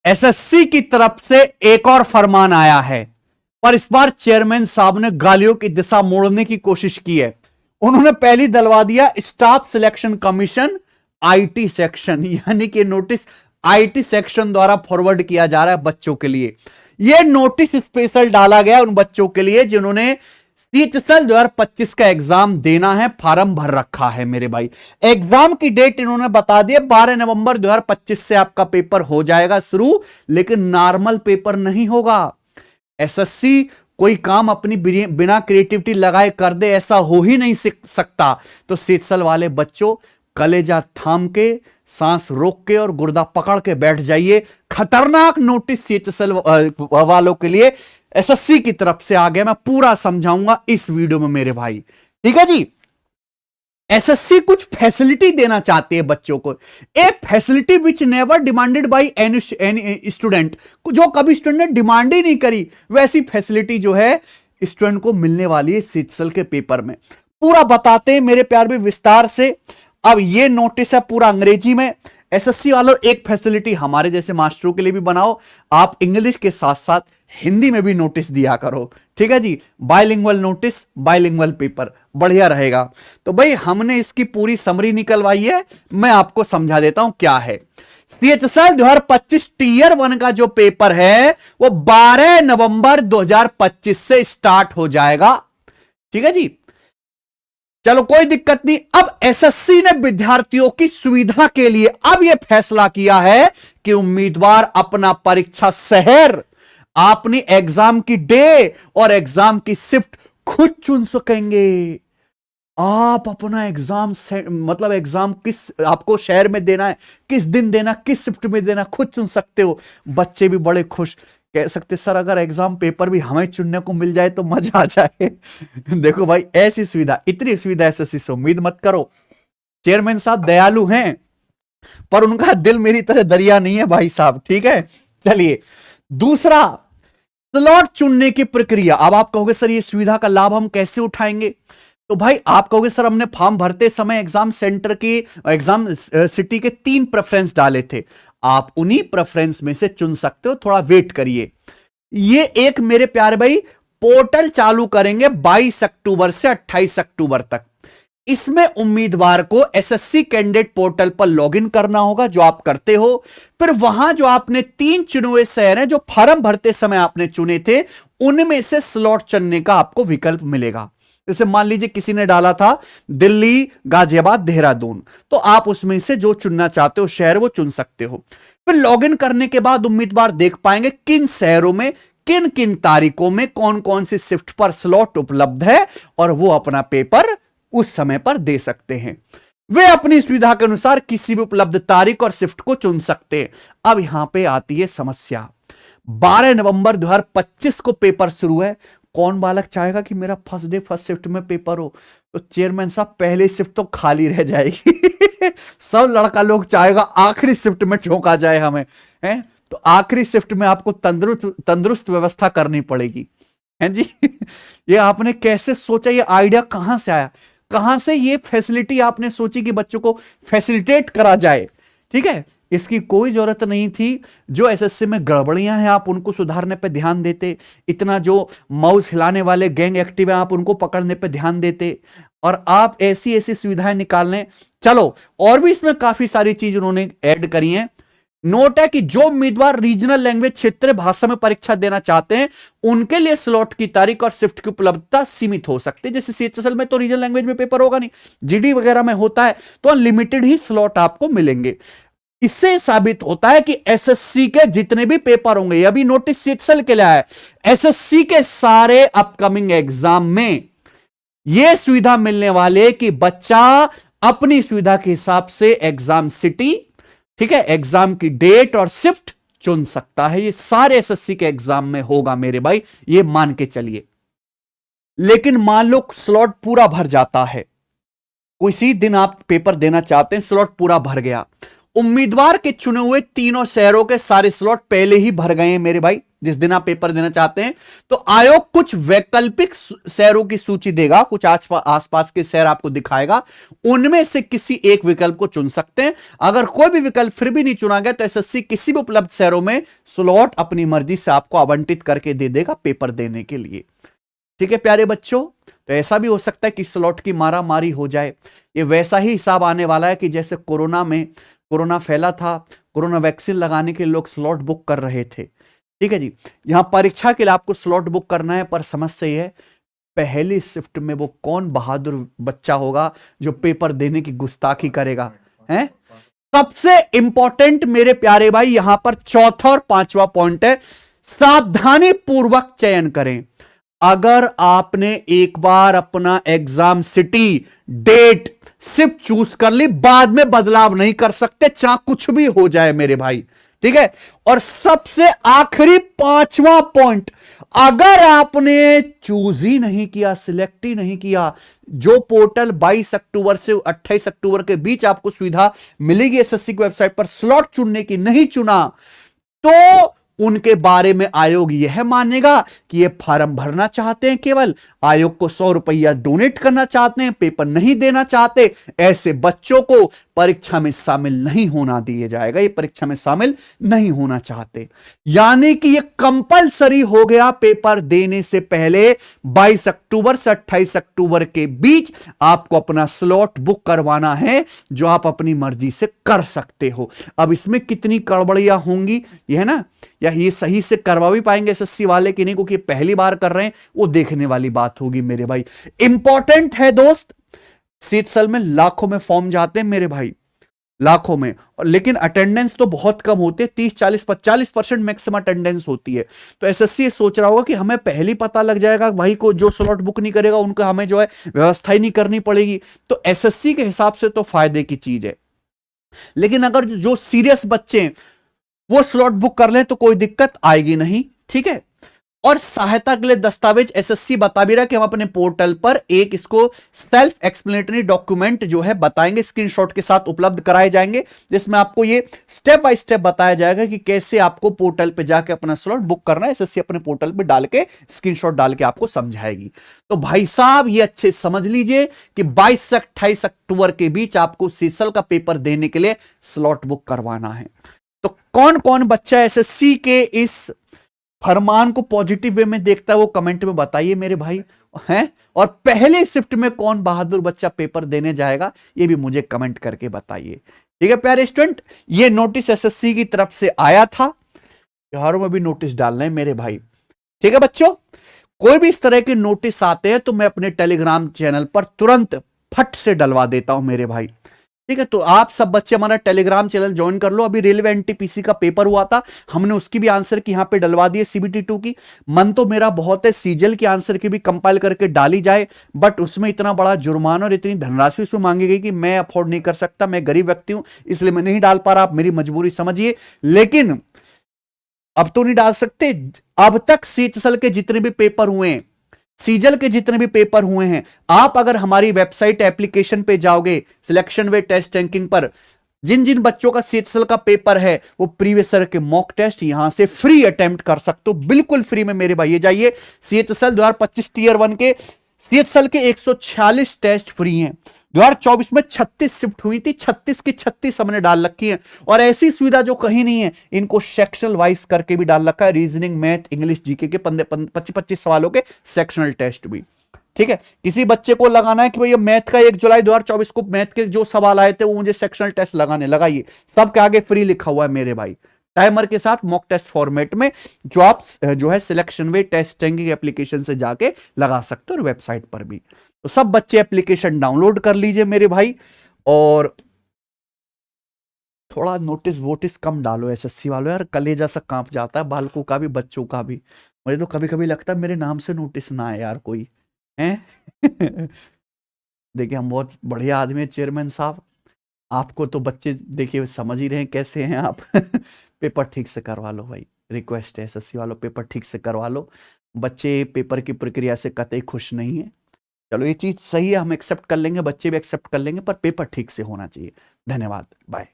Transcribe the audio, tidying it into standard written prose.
SSC की तरफ से एक और फरमान आया है, पर इस बार चेयरमैन साहब ने गालियों की दिशा मोड़ने की कोशिश की है। उन्होंने पहली डलवा दिया staff selection commission IT section, यानी कि नोटिस आईटी सेक्शन द्वारा फॉरवर्ड किया जा रहा है बच्चों के लिए। यह नोटिस स्पेशल डाला गया उन बच्चों के लिए जिन्होंने सीएचएसएल 2025 का एग्जाम देना है, फॉर्म भर रखा है। मेरे भाई एग्जाम की डेट इन्होंने बता दी, 12 नवंबर 2025 से आपका पेपर हो जाएगा शुरू, लेकिन नॉर्मल पेपर नहीं होगा। एसएससी कोई काम अपनी बिना क्रिएटिविटी लगाए कर दे, ऐसा हो ही नहीं सकता। तो सीएचएसएल वाले बच्चों कलेजा थाम के, सांस रोक के और गुर्दा पकड़ के बैठ जाइए। खतरनाक नोटिस सीएचएसएल वालों के लिए एसएससी की तरफ से आ गया, मैं पूरा समझाऊंगा इस वीडियो में मेरे भाई, ठीक है जी। एसएससी कुछ फैसिलिटी देना चाहते हैं बच्चों को, a facility which never demanded by any student, जो कभी स्टूडेंट ने डिमांड ही नहीं करी, वैसी फैसिलिटी जो है स्टूडेंट को मिलने वाली है सीएचएसएल के पेपर में। पूरा बताते हैं मेरे प्यार भी विस्तार से। अब ये नोटिस है पूरा अंग्रेजी में। एसएससी वालों एक फैसिलिटी हमारे जैसे मास्टरों के लिए भी बनाओ, आप इंग्लिश के साथ साथ हिंदी में भी नोटिस दिया करो, ठीक है जी। बाइलिंगुअल नोटिस, बाइलिंगुअल पेपर, बढ़िया रहेगा। तो भाई हमने इसकी पूरी समरी निकलवाई है, मैं आपको समझा देता हूं क्या है। सीएचएसएल 2025 टीयर 1 का जो पेपर है वो 12 नवंबर 2025 से स्टार्ट हो जाएगा, ठीक है जी। चलो कोई दिक्कत नहीं। अब एसएससी ने विद्यार्थियों की सुविधा के लिए अब यह फैसला किया है कि उम्मीदवार अपना परीक्षा शहर, अपनी एग्जाम की डे और एग्जाम की शिफ्ट खुद चुन सकेंगे। आप अपना एग्जाम मतलब एग्जाम किस आपको शहर में देना है, किस दिन देना, किस शिफ्ट में देना, खुद चुन सकते हो। बच्चे भी बड़े खुश, कह सकते सर अगर एग्जाम पेपर भी हमें चुनने को मिल जाए तो मजा आ जाए। देखो भाई ऐसी सुविधा, इतनी सुविधा एसएससी से उम्मीद मत करो। चेयरमैन साहब दयालु हैं, पर उनका दिल मेरी तरह दरिया नहीं है भाई साहब, ठीक है। चलिए दूसरा, स्लॉट चुनने की प्रक्रिया। अब आप कहोगे सर ये सुविधा का लाभ हम कैसे उठाएंगे? तो भाई आप कहोगे सर हमने फॉर्म भरते समय एग्जाम सेंटर के, एग्जाम सिटी के 3 प्रेफरेंस डाले थे। आप उन्हीं प्रेफरेंस में से चुन सकते हो, थोड़ा वेट करिए। ये एक मेरे प्यारे भाई पोर्टल चालू करेंगे 22 अक्टूबर से 28 अक्टूबर तक। इसमें उम्मीदवार को एसएससी कैंडिडेट पोर्टल पर लॉगिन करना होगा, जो आप करते हो। फिर वहां जो आपने 3 चुने हुए शहर हैं जो फॉर्म भरते समय आपने चुने थे, उनमें से स्लॉट चुनने का आपको विकल्प मिलेगा। जैसे मान लीजिए किसी ने डाला था दिल्ली, गाजियाबाद, देहरादून, तो आप उसमें से जो चुनना चाहते हो शहर वो चुन सकते हो। फिर लॉगिन करने के बाद उम्मीदवार देख पाएंगे किन शहरों में किन किन तारीखों में कौन कौन सी शिफ्ट पर स्लॉट उपलब्ध है, और वो अपना पेपर उस समय पर दे सकते हैं। वे अपनी सुविधा के अनुसार किसी भी उपलब्ध तारीख और शिफ्ट को चुन सकते हैं। अब यहां पे आती है समस्या। 12 नवंबर 2025 को पेपर शुरू है। कौन बालक चाहेगा कि मेरा फर्स्ट डे फर्स्ट शिफ्ट में पेपर हो? तो चेयरमैन साहब पहली शिफ्ट तो खाली रह जाएगी। सब लड़का लोग चाहेगा आखिरी शिफ्ट में ठोका जाए हमें, हैं? तो आखिरी शिफ्ट में आपको तंदुरुस्त व्यवस्था करनी पड़ेगी, हैं जी। ये आपने कैसे सोचा? ये आइडिया कहां से आया? कहां से ये फैसिलिटी आपने सोची कि बच्चों को फैसिलिटेट करा जाए? ठीक है, इसकी कोई जरूरत नहीं थी। जो एसएससी में गड़बड़ियां हैं आप उनको सुधारने पे ध्यान देते, इतना जो माउस हिलाने वाले गैंग एक्टिव हैं आप उनको पकड़ने पे ध्यान देते, और आप ऐसी ऐसी सुविधाएं निकालने। चलो और भी इसमें काफी सारी चीज उन्होंने ऐड करी हैं। नोट है कि जो उम्मीदवार रीजनल लैंग्वेज क्षेत्रीय भाषा में परीक्षा देना चाहते हैं उनके लिए स्लॉट की तारीख और शिफ्ट की उपलब्धता सीमित हो सकती है। जैसे सीएचएसएल में तो रीजनल लैंग्वेज में पेपर होगा नहीं, जीडी वगैरह में होता है, तो अनलिमिटेड ही स्लॉट आपको मिलेंगे। इससे साबित होता है कि एसएससी के जितने भी पेपर होंगे, अभी नोटिस सीएचएसएल के लिए आया है, एसएससी के सारे अपकमिंग एग्जाम में यह सुविधा मिलने वाले कि बच्चा अपनी सुविधा के हिसाब से एग्जाम सिटी, ठीक है, एग्जाम की डेट और शिफ्ट चुन सकता है। ये सारे एसएससी के एग्जाम में होगा मेरे भाई, ये मान के चलिए। लेकिन मान लो स्लॉट पूरा भर जाता है, किसी दिन आप पेपर देना चाहते हैं, स्लॉट पूरा भर गया, उम्मीदवार के चुने हुए तीनों शहरों के सारे स्लॉट पहले ही भर गए हैं मेरे भाई। जिस दिन आप पेपर देना चाहते हैं तो आयोग कुछ वैकल्पिक शहरों की सूची देगा, कुछ आसपास के शहर आपको दिखाएगा, उनमें से किसी एक विकल्प को चुन सकते हैं। अगर कोई भी विकल्प फिर भी नहीं चुना गया तो एसएससी किसी भी उपलब्ध शहरों में स्लॉट अपनी मर्जी से आपको आवंटित करके दे देगा पेपर देने के लिए। ठीक है प्यारे बच्चों, तो ऐसा भी हो सकता है कि स्लॉट की मारा मारी हो जाए। ये वैसा ही हिसाब आने वाला है कि जैसे कोरोना फैला था, कोरोना वैक्सीन लगाने के लिए लोग स्लॉट बुक कर रहे थे। ठीक है जी, यहां परीक्षा के लिए आपको स्लॉट बुक करना है, पर समस्या यह है पहली शिफ्ट में वो कौन बहादुर बच्चा होगा जो पेपर देने की गुस्ताखी करेगा, हैं? सबसे इंपॉर्टेंट मेरे प्यारे भाई यहां पर चौथा और पांचवा पॉइंट है, सावधानी पूर्वक चयन करें। अगर आपने एक बार अपना exam city, date, shift choose कर ली, बाद में बदलाव नहीं कर सकते, चाहे कुछ भी हो जाए मेरे भाई। ठीक है, और सबसे आखिरी पांचवा पॉइंट, अगर आपने चूज ही नहीं किया, सिलेक्ट ही नहीं किया, जो पोर्टल 22 अक्टूबर से 28 अक्टूबर के बीच आपको सुविधा मिलेगी एसएससी की वेबसाइट पर स्लॉट चुनने की, नहीं चुना तो उनके बारे में आयोग यह मानेगा कि ये फॉर्म भरना चाहते हैं, केवल आयोग को 100 रुपया डोनेट करना चाहते हैं, पेपर नहीं देना चाहते। ऐसे बच्चों को परीक्षा में शामिल नहीं होना दिया जाएगा, ये परीक्षा में शामिल नहीं होना चाहते। यानी कि ये कंपलसरी हो गया, पेपर देने से पहले 22 अक्टूबर से 28 अक्टूबर के बीच आपको अपना स्लॉट बुक करवाना है, जो आप अपनी मर्जी से कर सकते हो। अब इसमें कितनी गड़बड़ियां होंगी, ये है ना, या ये सही से करवा भी पाएंगे एसएससी वाले कि नहीं, क्योंकि पहली बार कर रहे हैं, वो देखने वाली बात होगी मेरे भाई। इंपॉर्टेंट है दोस्त, सीटसल में लाखों में फॉर्म जाते हैं मेरे भाई, लाखों में, लेकिन अटेंडेंस तो बहुत कम होती है, 30-40% मैक्सिमम अटेंडेंस होती है। तो एसएससी ये सोच रहा होगा कि हमें पहले पता लग जाएगा, भाई को जो स्लॉट बुक नहीं करेगा उनका हमें जो है व्यवस्था ही नहीं करनी पड़ेगी। तो एसएससी के हिसाब से तो फायदे की चीज है, लेकिन अगर जो सीरियस बच्चे वो स्लॉट बुक कर लें तो कोई दिक्कत आएगी नहीं। ठीक है, और सहायता के लिए दस्तावेज एसएससी बता भी रहा है कि हम अपने पोर्टल पर एक इसको सेल्फ एक्सप्लेनेटरी डॉक्यूमेंट जो है बताएंगे, स्क्रीनशॉट के साथ उपलब्ध कराए जाएंगे, जिसमें आपको ये स्टेप बाय स्टेप बताया जाएगा कि कैसे आपको पोर्टल पे जाके अपना स्लॉट बुक करना है। एसएससी अपने पोर्टल पे डाल के स्क्रीनशॉट डाल के आपको समझाएगी। तो भाई साहब ये अच्छे समझ लीजिए कि 22 से 28 अक्टूबर के बीच आपको सीसल का पेपर देने के लिए स्लॉट बुक करवाना है। तो कौन कौन बच्चा एसएससी के इस फरमान को पॉजिटिव वे में देखता है वो कमेंट में बताइए मेरे भाई, हैं? और पहले शिफ्ट में कौन बहादुर बच्चा पेपर देने जाएगा ये भी मुझे कमेंट करके बताइए। ठीक है प्यारे स्टूडेंट, ये नोटिस एसएससी की तरफ से आया था, त्योहारों में भी नोटिस डालना है मेरे भाई। ठीक है बच्चों, कोई भी इस तरह के नोटिस आते हैं तो मैं अपने टेलीग्राम चैनल पर तुरंत फट से डलवा देता हूं मेरे भाई। ठीक है, तो आप सब बच्चे हमारा टेलीग्राम चैनल ज्वाइन कर लो। अभी रेलवे एनटीपीसी का पेपर हुआ था, हमने उसकी भी आंसर की यहां पे डलवा दी है, सीबीटी 2 की। मन तो मेरा बहुत है सीजल की आंसर की भी कंपाइल करके डाली जाए, बट उसमें इतना बड़ा जुर्माना और इतनी धनराशि उसमें मांगी गई कि मैं अफोर्ड नहीं कर सकता, मैं गरीब व्यक्ति हूं, इसलिए मैं नहीं डाल पा रहा। आप मेरी मजबूरी समझिए, लेकिन अब तो नहीं डाल सकते। अब तक सीचसल के जितने भी पेपर हुए हैं, सीजल के जितने भी पेपर हुए हैं, आप अगर हमारी वेबसाइट एप्लीकेशन पे जाओगे, सिलेक्शन वे टेस्ट रैंकिंग पर जिन जिन बच्चों का सीएचएसएल का पेपर है वो प्रीवियस ईयर के मॉक टेस्ट यहां से फ्री अटेम्प्ट कर सकते हो, बिल्कुल फ्री में मेरे भाई। जाइए सीएचएसएल 2025 टीयर 1 के सीएचएसएल के 146 टेस्ट फ्री हैं। 2024 में 36 शिफ्ट हुई थी, 36 की 36 हमने डाल रखी है, और ऐसी सुविधा जो कहीं नहीं है, इनको सेक्शनल वाइज करके भी डाल रखा है। रीजनिंग, मैथ, इंग्लिश, जीके के 25-25 सवालों के सेक्शनल टेस्ट भी। ठीक है, किसी बच्चे को लगाना है कि भाई मैथ का 1 जुलाई 2024 को मैथ के जो सवाल आए थे वो मुझे सेक्शनल टेस्ट लगाने, लगाइए, सबके आगे फ्री लिखा हुआ है मेरे भाई, टाइमर के साथ मॉक टेस्ट फॉर्मेट में, जो आप जो है सिलेक्शन वे टेस्ट रैंकिंग एप्लीकेशन से जाके लगा सकते हो, और वेबसाइट पर भी। तो सब बच्चे एप्लीकेशन डाउनलोड कर लीजिए मेरे भाई, और थोड़ा नोटिस वोटिस कम डालो एसएससी वालों, यार कलेजा सा कांप जाता है, बालकों का भी बच्चों का भी। मुझे तो कभी कभी लगता है मेरे नाम से नोटिस ना आए यार कोई, हैं? देखिए हम बहुत बढ़िया आदमी है चेयरमैन साहब, आपको तो बच्चे देखिए समझ ही रहे हैं कैसे हैं आप। पेपर ठीक से करवा लो भाई, रिक्वेस्ट है एसएससी वालों, पेपर ठीक से करवा लो। बच्चे पेपर की प्रक्रिया से कतई खुश नहीं है। चलो ये चीज सही है, हम एक्सेप्ट कर लेंगे, बच्चे भी एक्सेप्ट कर लेंगे, पर पेपर ठीक से होना चाहिए। धन्यवाद, बाय।